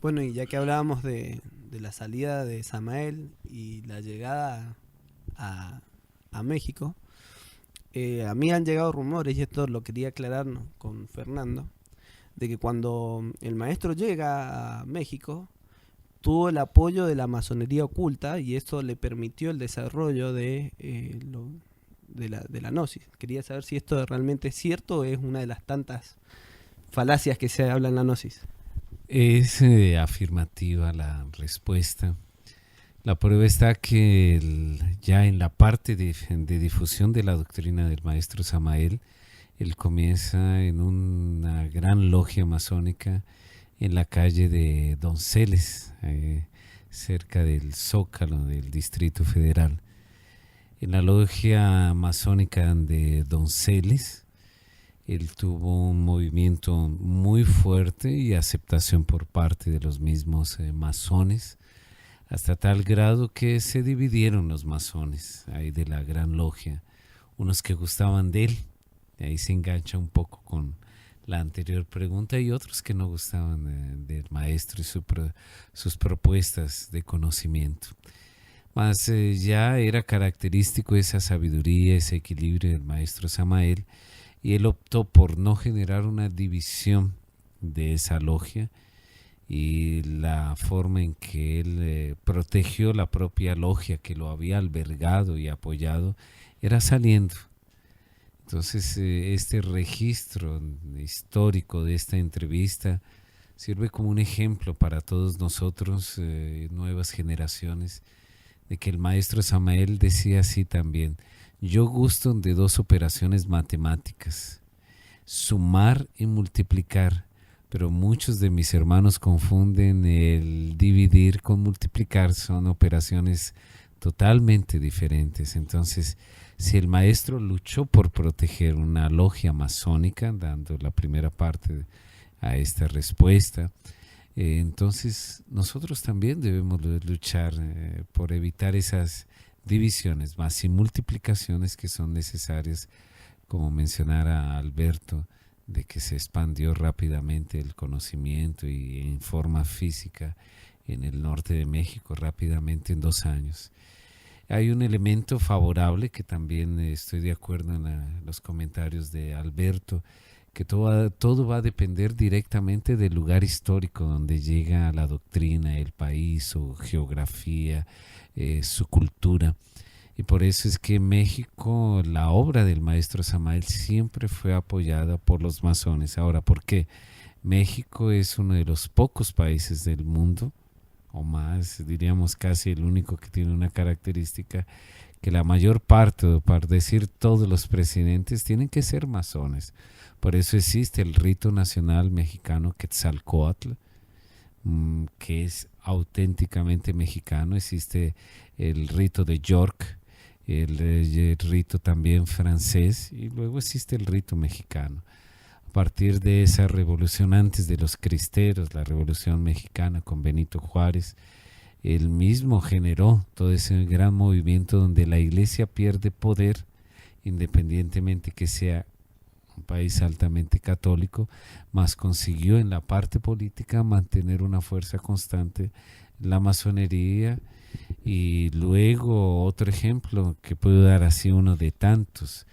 Bueno, y ya que hablábamos de la salida de Samael y la llegada a, a México, a mí han llegado rumores, y esto lo quería aclarar, ¿no?, con Fernando, de que cuando el maestro llega a México, tuvo el apoyo de la masonería oculta y eso le permitió el desarrollo de la gnosis. Quería saber si esto realmente es cierto o es una de las tantas falacias que se habla en la gnosis. Es afirmativa la respuesta. La prueba está que ya en la parte de difusión de la doctrina del maestro Samael, él comienza en una gran logia masónica en la calle de Donceles, cerca del Zócalo del Distrito Federal. En la logia masónica de Donceles, él tuvo un movimiento muy fuerte y aceptación por parte de los mismos masones, hasta tal grado que se dividieron los masones ahí de la gran logia, unos que gustaban de él, y ahí se engancha un poco con la anterior pregunta, y otros que no gustaban del maestro y sus propuestas de conocimiento. Más ya era característico esa sabiduría, ese equilibrio del maestro Samael, y él optó por no generar una división de esa logia, y la forma en que él protegió la propia logia que lo había albergado y apoyado era saliendo. Entonces este registro histórico de esta entrevista sirve como un ejemplo para todos nosotros, nuevas generaciones, de que el maestro Samael decía así también: yo gusto de dos operaciones matemáticas, sumar y multiplicar, pero muchos de mis hermanos confunden el dividir con multiplicar, son operaciones totalmente diferentes. Entonces, si el maestro luchó por proteger una logia masónica, dando la primera parte a esta respuesta, entonces nosotros también debemos luchar por evitar esas divisiones más y multiplicaciones que son necesarias, como mencionara Alberto, de que se expandió rápidamente el conocimiento y en forma física en el norte de México rápidamente en 2 años. Hay un elemento favorable que también estoy de acuerdo en los comentarios de Alberto, que todo va a depender directamente del lugar histórico donde llega la doctrina, el país, su geografía, su cultura. Y por eso es que en México la obra del maestro Samael siempre fue apoyada por los masones. Ahora, ¿por qué? México es uno de los pocos países del mundo, o más, diríamos casi el único, que tiene una característica, que la mayor parte, o para decir todos los presidentes, tienen que ser masones. Por eso existe el rito nacional mexicano Quetzalcóatl, que es auténticamente mexicano. Existe el rito de York, el rito también francés, y luego existe el rito mexicano. A partir de esa revolución antes de los cristeros, la revolución mexicana con Benito Juárez, él mismo generó todo ese gran movimiento donde la iglesia pierde poder, independientemente que sea un país altamente católico, mas consiguió en la parte política mantener una fuerza constante, la masonería. Y luego otro ejemplo que puedo dar, así uno de tantos,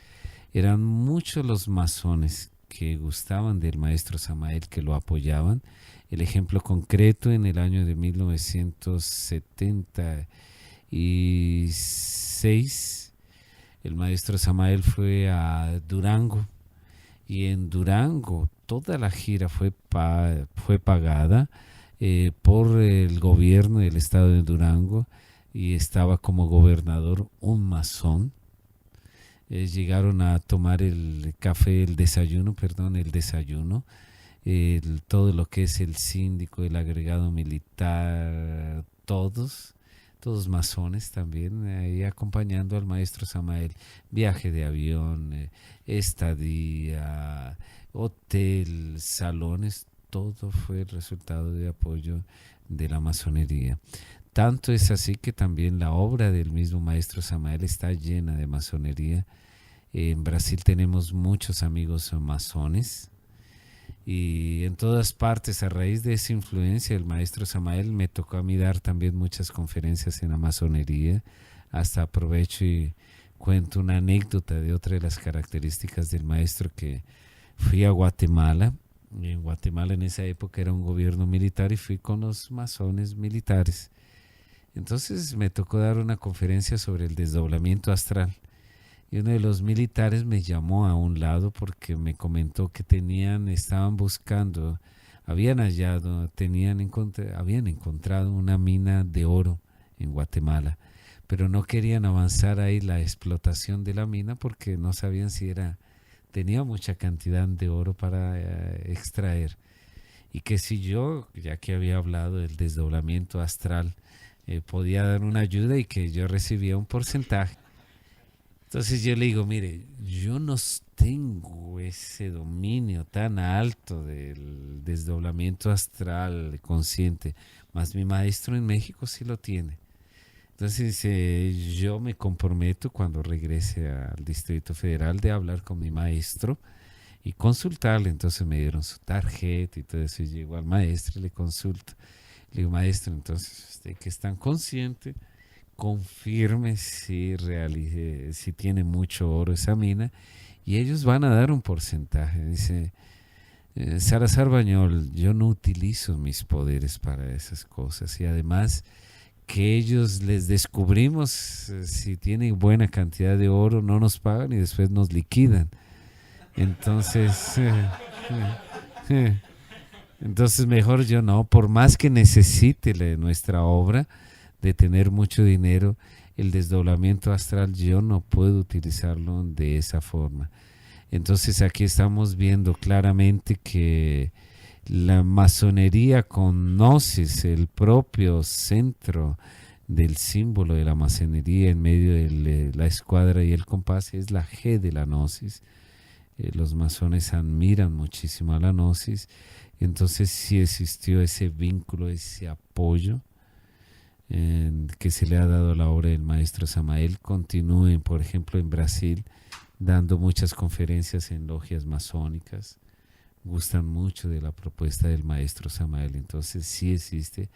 eran muchos los masones que gustaban del maestro Samael, que lo apoyaban. El ejemplo concreto: en el año de 1976, el maestro Samael fue a Durango, y en Durango toda la gira fue pagada por el gobierno del estado de Durango, y estaba como gobernador un masón. Llegaron a tomar el café, el desayuno, todo lo que es el síndico, el agregado militar, todos masones también, ahí acompañando al maestro Samael. Viaje de avión, estadía, hotel, salones, todo fue el resultado de apoyo de la masonería. Tanto es así que también la obra del mismo maestro Samael está llena de masonería. En Brasil tenemos muchos amigos masones, Y en todas partes, a raíz de esa influencia del maestro Samael, me tocó a mí dar también muchas conferencias en la masonería. Hasta aprovecho y cuento una anécdota de otra de las características del maestro, que fui a Guatemala. Y en Guatemala en esa época era un gobierno militar y fui con los masones militares. Entonces me tocó dar una conferencia sobre el desdoblamiento astral. Y uno de los militares me llamó a un lado porque me comentó que estaban buscando, habían encontrado una mina de oro en Guatemala, pero no querían avanzar ahí la explotación de la mina porque no sabían si tenía mucha cantidad de oro para extraer. Y que si yo, ya que había hablado del desdoblamiento astral, podía dar una ayuda y que yo recibía un porcentaje. Entonces yo le digo, mire, yo no tengo ese dominio tan alto del desdoblamiento astral consciente, más mi maestro en México sí lo tiene. Entonces yo me comprometo cuando regrese al Distrito Federal de hablar con mi maestro y consultarle. Entonces me dieron su tarjeta y todo eso, y llego al maestro y le consulto. Le digo, maestro, entonces usted que es tan consciente, confirme si tiene mucho oro esa mina y ellos van a dar un porcentaje. Dice, Salazar Bañol, yo no utilizo mis poderes para esas cosas, y además que ellos les descubrimos si tienen buena cantidad de oro, no nos pagan y después nos liquidan. Entonces entonces mejor yo no, por más que necesite nuestra obra de tener mucho dinero, el desdoblamiento astral yo no puedo utilizarlo de esa forma. Entonces aquí estamos viendo claramente que la masonería con Gnosis, el propio centro del símbolo de la masonería en medio de la escuadra y el compás, es la G de la Gnosis. Los masones admiran muchísimo a la Gnosis. Entonces sí existió ese vínculo, ese apoyo que se le ha dado a la obra del maestro Samael. Continúen, por ejemplo, en Brasil, dando muchas conferencias en logias masónicas. Gustan mucho de la propuesta del maestro Samael. Entonces sí existe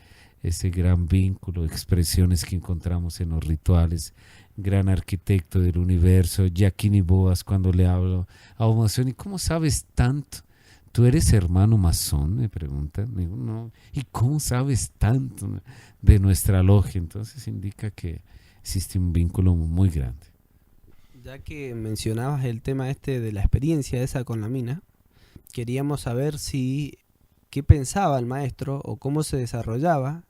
ese gran vínculo, expresiones que encontramos en los rituales. Gran arquitecto del universo, Giacchini Boas, cuando le hablo a un masón, ¿y cómo sabes tanto? ¿Tú eres hermano masón?, me preguntan. Digo, no. ¿Y cómo sabes tanto de nuestra logia? Entonces indica que existe un vínculo muy grande. Ya que mencionabas el tema de la experiencia esa con la mina, queríamos saber qué pensaba el maestro o cómo se desarrollaba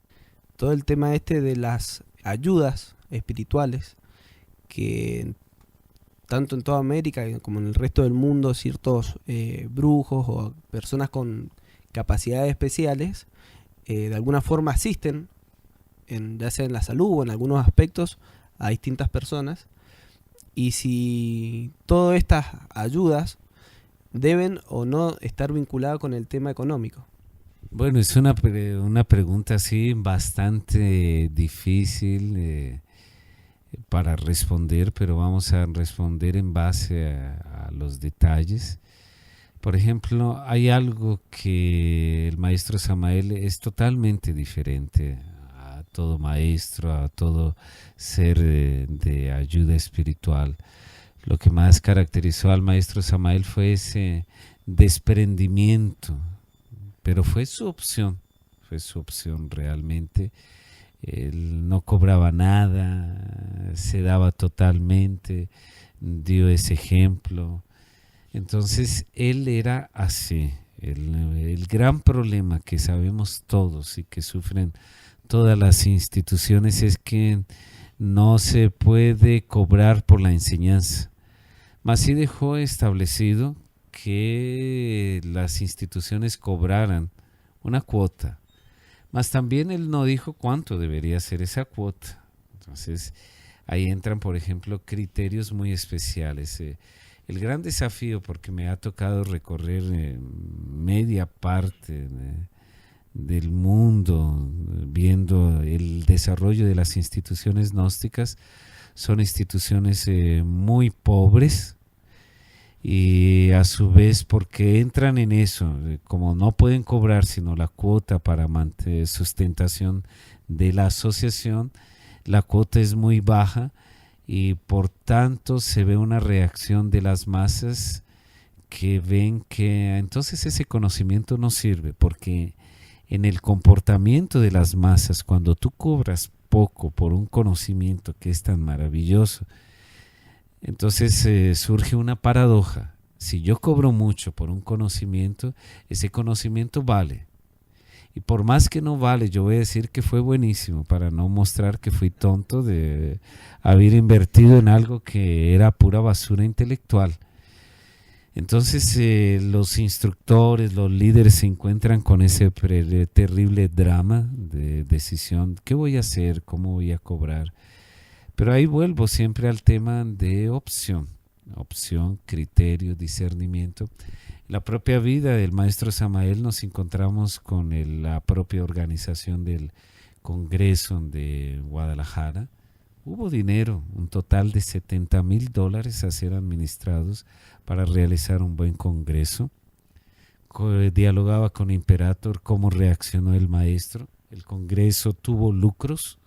todo el tema de las ayudas espirituales que tanto en toda América como en el resto del mundo ciertos brujos o personas con capacidades especiales de alguna forma asisten, ya sea en la salud o en algunos aspectos, a distintas personas, y si todas estas ayudas deben o no estar vinculadas con el tema económico. Bueno, es una pregunta así bastante difícil para responder, pero vamos a responder en base a los detalles. Por ejemplo, hay algo que el maestro Samael es totalmente diferente a todo maestro, a todo ser de ayuda espiritual. Lo que más caracterizó al maestro Samael fue ese desprendimiento, pero fue su opción realmente. Él no cobraba nada, se daba totalmente, dio ese ejemplo. Entonces él era así. El gran problema que sabemos todos y que sufren todas las instituciones es que no se puede cobrar por la enseñanza. Mas sí dejó establecido que las instituciones cobraran una cuota. Mas también él no dijo cuánto debería ser esa cuota. Entonces ahí entran, por ejemplo, criterios muy especiales. El gran desafío, porque me ha tocado recorrer media parte del mundo viendo el desarrollo de las instituciones gnósticas, son instituciones muy pobres y a su vez porque entran en eso, como no pueden cobrar sino la cuota para sustentación de la asociación, la cuota es muy baja y por tanto se ve una reacción de las masas que ven que entonces ese conocimiento no sirve, porque en el comportamiento de las masas, cuando tú cobras poco por un conocimiento que es tan maravilloso, entonces surge una paradoja. Si yo cobro mucho por un conocimiento, ese conocimiento vale. Y por más que no vale, yo voy a decir que fue buenísimo para no mostrar que fui tonto de haber invertido en algo que era pura basura intelectual. Entonces los instructores, los líderes se encuentran con ese terrible drama de decisión. ¿Qué voy a hacer? ¿Cómo voy a cobrar? Pero ahí vuelvo siempre al tema de opción. Opción, criterio, discernimiento. La propia vida del maestro Samael nos encontramos con la propia organización del Congreso de Guadalajara. Hubo dinero, un total de $70,000 a ser administrados para realizar un buen congreso. Dialogaba con Imperator cómo reaccionó el maestro. El congreso tuvo lucros.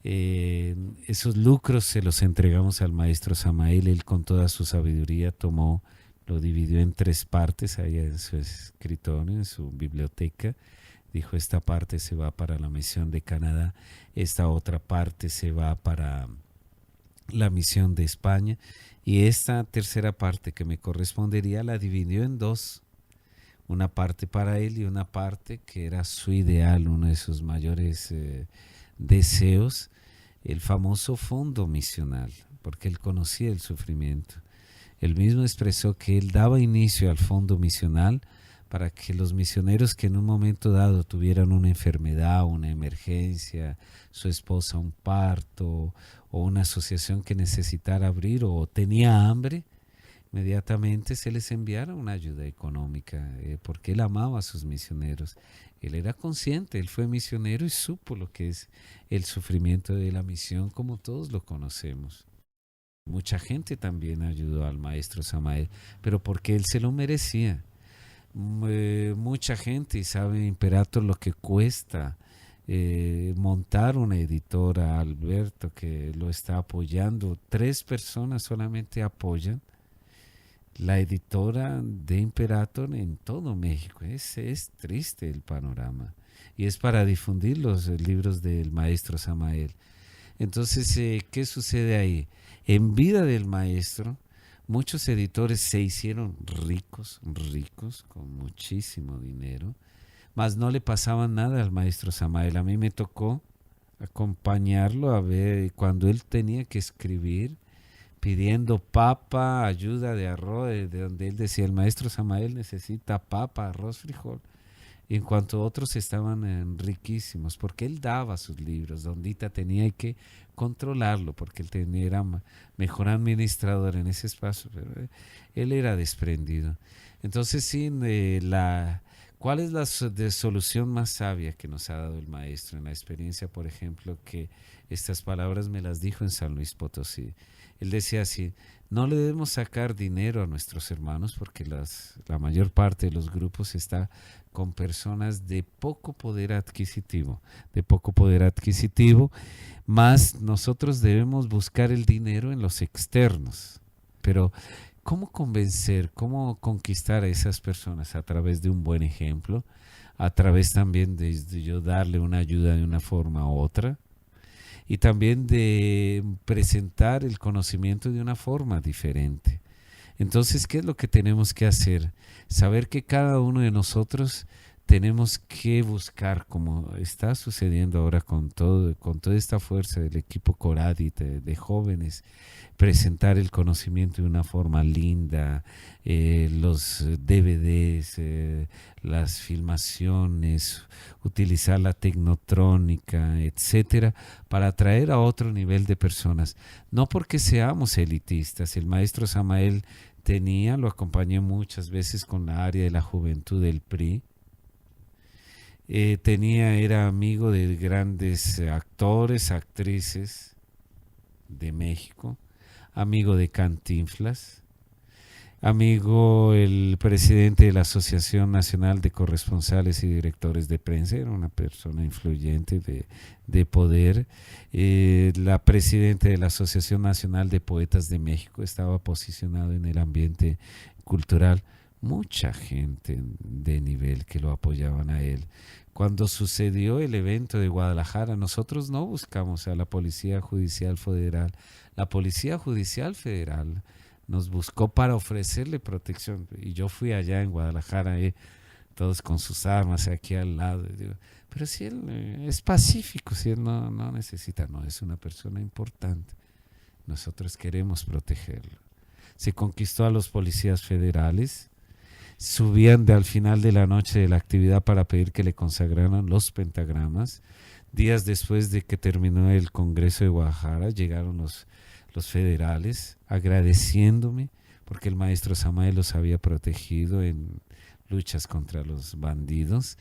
Esos lucros se los entregamos al maestro Samael. Él con toda su sabiduría tomó, lo dividió en 3 partes ahí en su escritorio, en su biblioteca. Dijo, esta parte se va para la misión de Canadá, esta otra parte se va para la misión de España, y esta tercera parte que me correspondería la dividió en 2. Una parte para él y una parte que era su ideal, uno de sus mayores deseos, el famoso fondo misional, porque él conocía el sufrimiento. Él mismo expresó que él daba inicio al fondo misional para que los misioneros que en un momento dado tuvieran una enfermedad, una emergencia, su esposa un parto o una asociación que necesitara abrir o tenía hambre, inmediatamente se les enviara una ayuda económica, porque él amaba a sus misioneros. Él era consciente, él fue misionero y supo lo que es el sufrimiento de la misión como todos lo conocemos. Mucha gente también ayudó al maestro Samael, pero porque él se lo merecía. Mucha gente, y sabe Imperator lo que cuesta montar una editora. Alberto, que lo está apoyando, 3 personas solamente apoyan la editora de Imperator en todo México. Es triste el panorama, y es para difundir los libros del maestro Samael. Entonces, ¿qué sucede ahí? En vida del maestro, muchos editores se hicieron ricos, con muchísimo dinero, mas no le pasaban nada al maestro Samael. A mí me tocó acompañarlo a ver cuando él tenía que escribir, pidiendo papa, ayuda de arroz, de donde él decía, el maestro Samael necesita papa, arroz, frijol. Y en cuanto otros estaban riquísimos, porque él daba sus libros. Dondita tenía que controlarlo, porque él era mejor administrador en ese espacio, pero él era desprendido. Entonces, sí, ¿cuál es la solución más sabia que nos ha dado el maestro? En la experiencia, por ejemplo, que estas palabras me las dijo en San Luis Potosí. Él decía así: no le debemos sacar dinero a nuestros hermanos, porque la mayor parte de los grupos está con personas de poco poder adquisitivo, más nosotros debemos buscar el dinero en los externos. Pero ¿cómo convencer, cómo conquistar a esas personas? A través de un buen ejemplo, a través también de yo darle una ayuda de una forma u otra, y también de presentar el conocimiento de una forma diferente. Entonces, ¿qué es lo que tenemos que hacer? Saber que cada uno de nosotros tenemos que buscar, como está sucediendo ahora con toda esta fuerza del equipo Coradi de jóvenes, presentar el conocimiento de una forma linda, los DVDs, las filmaciones, utilizar la tecnotrónica, etcétera, para atraer a otro nivel de personas. No porque seamos elitistas. El maestro Samael lo acompañé muchas veces con la área de la juventud del PRI. Era amigo de grandes actores, actrices de México, amigo de Cantinflas, amigo, el presidente de la Asociación Nacional de Corresponsales y Directores de Prensa, era una persona influyente de poder. La presidenta de la Asociación Nacional de Poetas de México estaba posicionado en el ambiente cultural. Mucha gente de nivel que lo apoyaban a él. Cuando sucedió el evento de Guadalajara, nosotros no buscamos a la Policía Judicial Federal. La Policía Judicial Federal nos buscó para ofrecerle protección. Y yo fui allá en Guadalajara, todos con sus armas aquí al lado. Y digo, pero si él es pacífico, si él no necesita, no, es una persona importante. Nosotros queremos protegerlo. Se conquistó a los policías federales. Subían al final de la noche de la actividad para pedir que le consagraran los pentagramas. Días después de que terminó el Congreso de Guadalajara, llegaron los federales agradeciéndome porque el maestro Samael los había protegido en luchas contra los bandidos.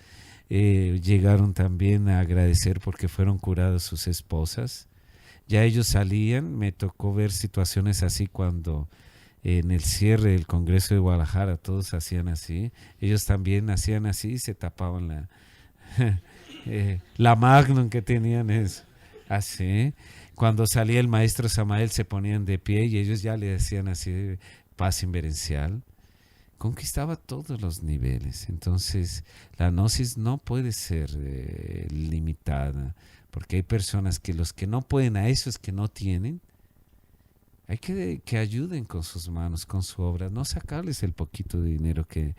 Llegaron también a agradecer porque fueron curadas sus esposas. Ya ellos salían, me tocó ver situaciones así cuando en el cierre del Congreso de Guadalajara todos hacían así, ellos también hacían así y se tapaban la Magnum que tenían, eso, así. Cuando salía el maestro Samael se ponían de pie y ellos ya le decían así, paz inverencial. Conquistaba todos los niveles. Entonces la gnosis no puede ser limitada, porque hay personas que los que no pueden, a esos que no tienen, hay que ayuden con sus manos, con su obra, no sacarles el poquito de dinero que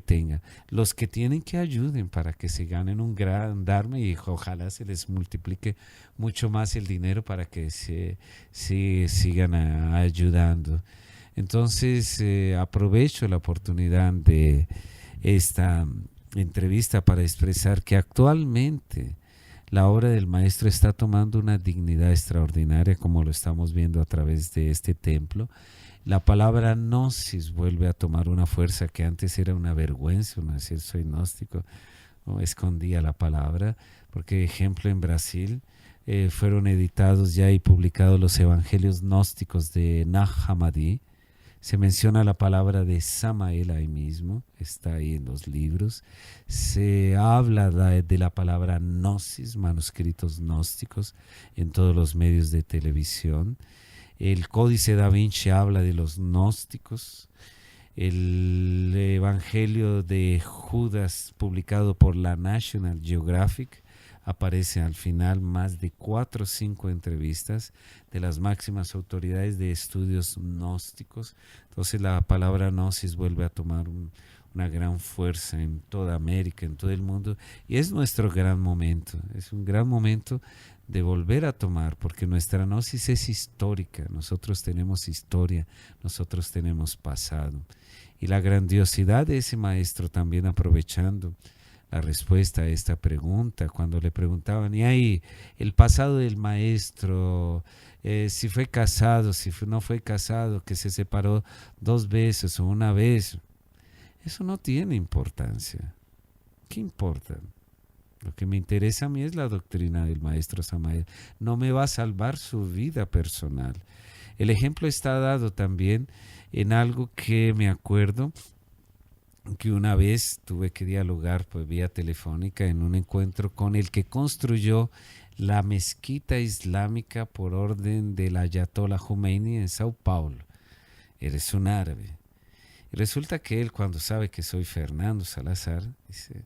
tengan. Los que tienen, que ayuden para que se ganen un gran Dharma y ojalá se les multiplique mucho más el dinero para que se sigan ayudando. Entonces aprovecho la oportunidad de esta entrevista para expresar que actualmente la obra del maestro está tomando una dignidad extraordinaria, como lo estamos viendo a través de este templo. La palabra gnosis vuelve a tomar una fuerza que antes era una vergüenza, uno decir soy gnóstico, ¿no? Escondía la palabra, porque ejemplo en Brasil fueron editados ya y publicados los evangelios gnósticos de Nag Hammadi. Se menciona la palabra de Samael ahí mismo, está ahí en los libros. Se habla de la palabra gnosis, manuscritos gnósticos, en todos los medios de televisión. El Códice Da Vinci habla de los gnósticos. El Evangelio de Judas, publicado por la National Geographic, aparece al final más de 4 o 5 entrevistas de las máximas autoridades de estudios gnósticos. Entonces la palabra gnosis vuelve a tomar una gran fuerza en toda América, en todo el mundo, y es nuestro gran momento, es un gran momento de volver a tomar, porque nuestra gnosis es histórica, nosotros tenemos historia, nosotros tenemos pasado, y la grandiosidad de ese maestro también aprovechando la respuesta a esta pregunta, cuando le preguntaban, y ahí el pasado del maestro, si fue casado, si no fue casado, que se separó 2 veces o una vez, eso no tiene importancia. ¿Qué importa? Lo que me interesa a mí es la doctrina del maestro Samael. No me va a salvar su vida personal. El ejemplo está dado también en algo que me acuerdo que una vez tuve que dialogar pues vía telefónica en un encuentro con el que construyó la mezquita islámica por orden del Ayatollah Khomeini en Sao Paulo. Eres un árabe. Y resulta que él, cuando sabe que soy Fernando Salazar, dice,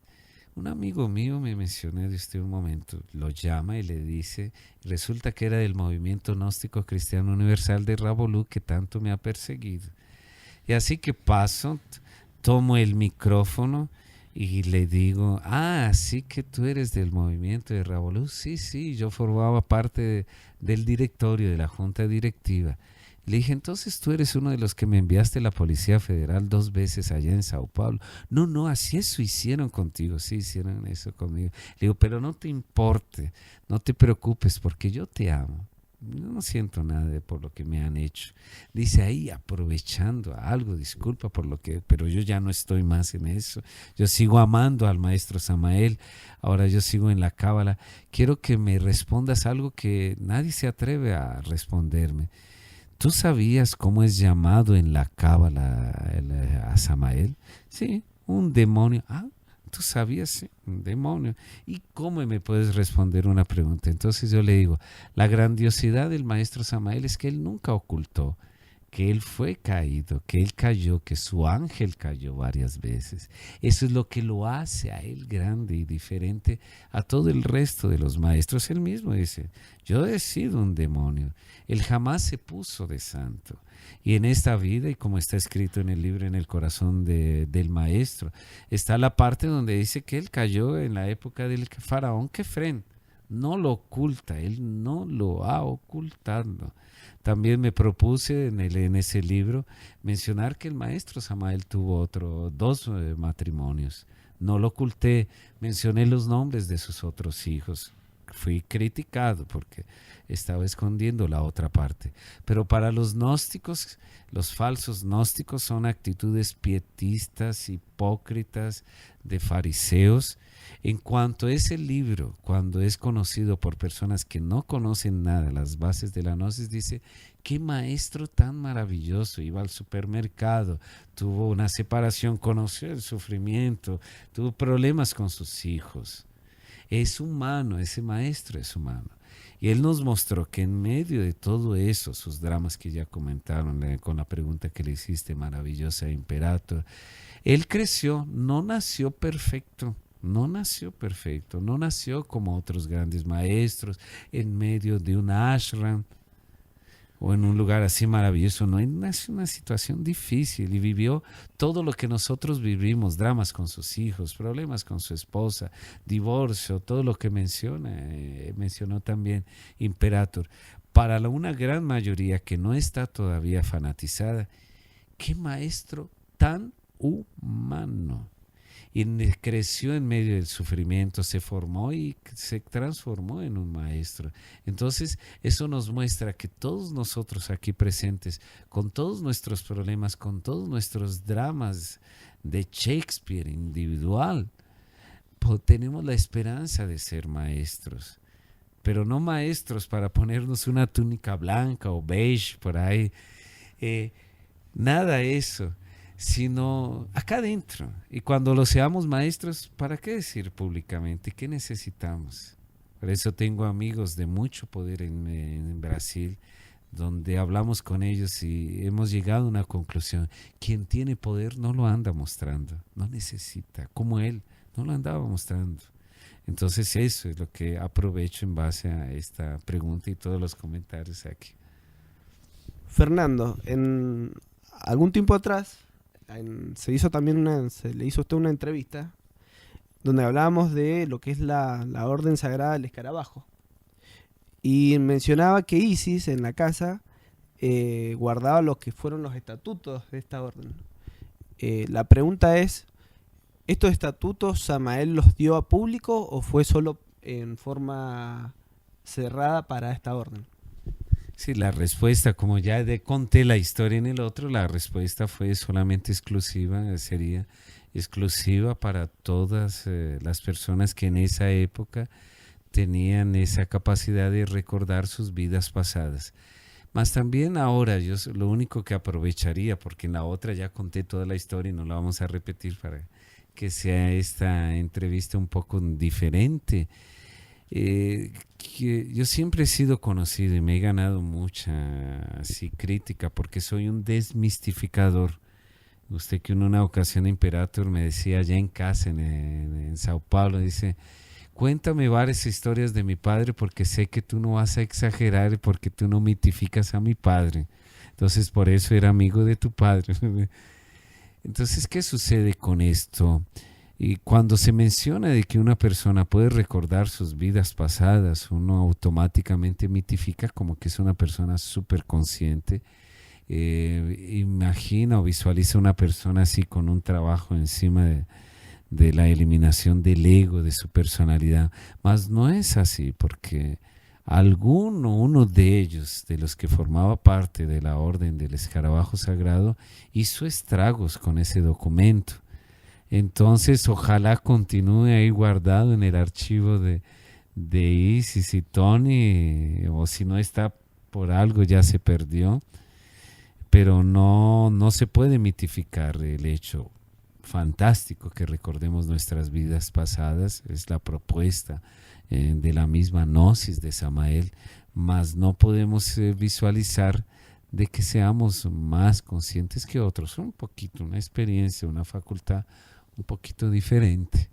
un amigo mío me mencionó de usted un momento, lo llama y le dice, resulta que era del movimiento gnóstico cristiano universal de Ravolú que tanto me ha perseguido. Y así que paso, tomo el micrófono y le digo, sí que tú eres del movimiento de Ravolú. Sí, yo formaba parte del directorio, de la junta directiva. Le dije, entonces tú eres uno de los que me enviaste la Policía Federal 2 veces allá en Sao Paulo. No, así eso hicieron contigo, sí hicieron eso conmigo. Le digo, pero no te importe, no te preocupes porque yo te amo. No siento nada por lo que me han hecho. Dice ahí, aprovechando algo, disculpa por lo que, pero yo ya no estoy más en eso. Yo sigo amando al maestro Samael, ahora yo sigo en la cábala. Quiero que me respondas algo que nadie se atreve a responderme. ¿tú sabías cómo es llamado en la Cábala a Samael? Sí, un demonio. Ah, ¿tú sabías? Sí, un demonio. ¿Y cómo me puedes responder una pregunta? Entonces yo le digo, la grandiosidad del maestro Samael es que él nunca ocultó que él fue caído, que él cayó, que su ángel cayó varias veces. Eso es lo que lo hace a él grande y diferente a todo el resto de los maestros. Él mismo dice, yo he sido un demonio. Él jamás se puso de santo. Y en esta vida, y como está escrito en el libro En el corazón del maestro, está la parte donde dice que él cayó en la época del faraón Kefren. No lo oculta, él no lo ha ocultado. También me propuse en ese libro mencionar que el maestro Samael tuvo dos matrimonios. No lo oculté, mencioné los nombres de sus otros hijos. Fui criticado porque estaba escondiendo la otra parte. Pero para los gnósticos, los falsos gnósticos son actitudes pietistas, hipócritas, de fariseos. En cuanto a ese libro, cuando es conocido por personas que no conocen nada, las bases de la gnosis, dice, qué maestro tan maravilloso, iba al supermercado, tuvo una separación, conoció el sufrimiento, tuvo problemas con sus hijos. Es humano, ese maestro es humano. Y él nos mostró que en medio de todo eso, sus dramas que ya comentaron, con la pregunta que le hiciste, maravillosa Imperator, él creció, no nació perfecto. No nació perfecto, no nació como otros grandes maestros en medio de un ashram o en un lugar así maravilloso. No, él nació en una situación difícil y vivió todo lo que nosotros vivimos, dramas con sus hijos, problemas con su esposa, divorcio, todo lo que mencionó también Imperator. Para una gran mayoría que no está todavía fanatizada, qué maestro tan humano. Y creció en medio del sufrimiento, se formó y se transformó en un maestro. Entonces eso nos muestra que todos nosotros aquí presentes, con todos nuestros problemas, con todos nuestros dramas de Shakespeare individual, tenemos la esperanza de ser maestros. Pero no maestros para ponernos una túnica blanca o beige por ahí. Nada de eso, sino acá adentro. Y cuando lo seamos maestros, ¿para qué decir públicamente? ¿Qué necesitamos? Por eso tengo amigos de mucho poder en Brasil, donde hablamos con ellos y hemos llegado a una conclusión. Quien tiene poder no lo anda mostrando, no necesita, como él, no lo andaba mostrando. Entonces eso es lo que aprovecho en base a esta pregunta y todos los comentarios aquí. Fernando, en algún tiempo atrás se le hizo a usted una entrevista donde hablábamos de lo que es la orden sagrada del escarabajo, y mencionaba que Isis en la casa guardaba lo que fueron los estatutos de esta orden. La pregunta es, ¿estos estatutos Samael los dio a público o fue solo en forma cerrada para esta orden? Sí, la respuesta, como ya conté la historia en el otro, la respuesta fue solamente sería exclusiva para todas las personas que en esa época tenían esa capacidad de recordar sus vidas pasadas. Más también ahora, yo lo único que aprovecharía, porque en la otra ya conté toda la historia y no la vamos a repetir para que sea esta entrevista un poco diferente. Que yo siempre he sido conocido y me he ganado mucha así, crítica porque soy un desmistificador. Usted que en una ocasión Imperator me decía allá en casa en Sao Paulo, dice, cuéntame varias historias de mi padre porque sé que tú no vas a exagerar, porque tú no mitificas a mi padre. Entonces por eso era amigo de tu padre. Entonces, ¿qué sucede con esto? Y cuando se menciona de que una persona puede recordar sus vidas pasadas, uno automáticamente mitifica como que es una persona súper consciente. Imagina o visualiza una persona así con un trabajo encima de la eliminación del ego, de su personalidad. Mas no es así, porque uno de ellos, de los que formaba parte de la orden del escarabajo sagrado, hizo estragos con ese documento. Entonces, ojalá continúe ahí guardado en el archivo de Isis y Tony, o si no está por algo ya se perdió. pero no se puede mitificar el hecho fantástico que recordemos nuestras vidas pasadas. Es la propuesta de la misma gnosis de Samael, mas no podemos visualizar de que seamos más conscientes que otros, un poquito, una experiencia, una facultad un poquito diferente.